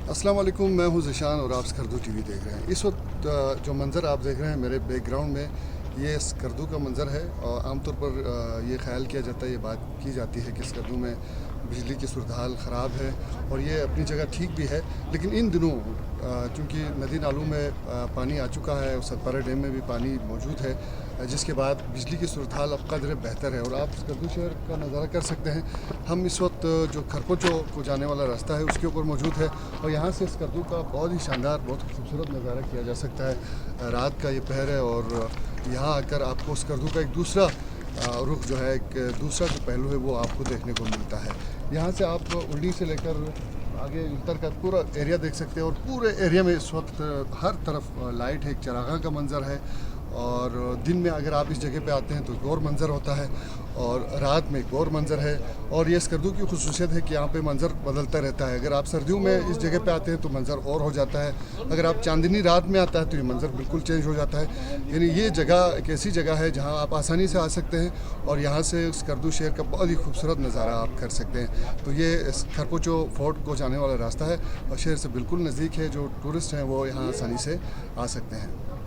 अस्सलाम वालेकुम, मैं हूं ज़िशान और आप स्कर्दू टीवी देख रहे हैं। इस वक्त जो मंज़र आप देख रहे हैं मेरे बैकग्राउंड में, ये स्कर्दू का मंज़र है। और आमतौर पर ये ख्याल किया जाता है, ये बात की जाती है कि स्कर्दू में बिजली की सूरत हाल ख़राब है और ये अपनी जगह ठीक भी है। लेकिन इन दिनों चूँकि नदी नालों में पानी आ चुका है और सतपारा डैम में भी पानी मौजूद है, जिसके बाद बिजली की सूरत हाल अब कदर बेहतर है और आप स्कर्दू शहर का नज़ारा कर सकते हैं। हम इस वक्त जो खरपोचो को जाने वाला रास्ता है उसके ऊपर मौजूद है और यहाँ से स्कर्दू का बहुत ही शानदार, बहुत खूबसूरत नज़ारा किया जा सकता है। रात का ये पहर है और यहाँ आकर आपको स्कर्दू का एक दूसरा रुख जो है, एक दूसरा जो पहलू है वो आपको देखने को मिलता है। यहाँ से आप उल्डी से लेकर आगे उत्तर का पूरा एरिया देख सकते हैं और पूरे एरिया में इस वक्त हर तरफ लाइट है, एक चरागाह का मंज़र है। और दिन में अगर आप इस जगह पे आते हैं तो एक और मंज़र होता है और रात में एक और मंज़र है। और ये स्कर्दू की खुसूसियत है कि यहाँ पे मंज़र बदलता रहता है। अगर आप सर्दियों में इस जगह पे आते हैं तो मंज़र और हो जाता है, अगर आप चांदनी रात में आता है तो ये मंज़र बिल्कुल चेंज हो जाता है। यानी ये जगह एक ऐसी जगह है जहाँ आप आसानी से आ सकते हैं और यहाँ से स्कर्दू शहर का बहुत ही खूबसूरत नज़ारा आप कर सकते हैं। तो ये खरपोचो फोर्ट को जाने वाला रास्ता है और शहर से बिल्कुल नज़दीक है। जो टूरिस्ट हैं वो यहाँ आसानी से आ सकते हैं।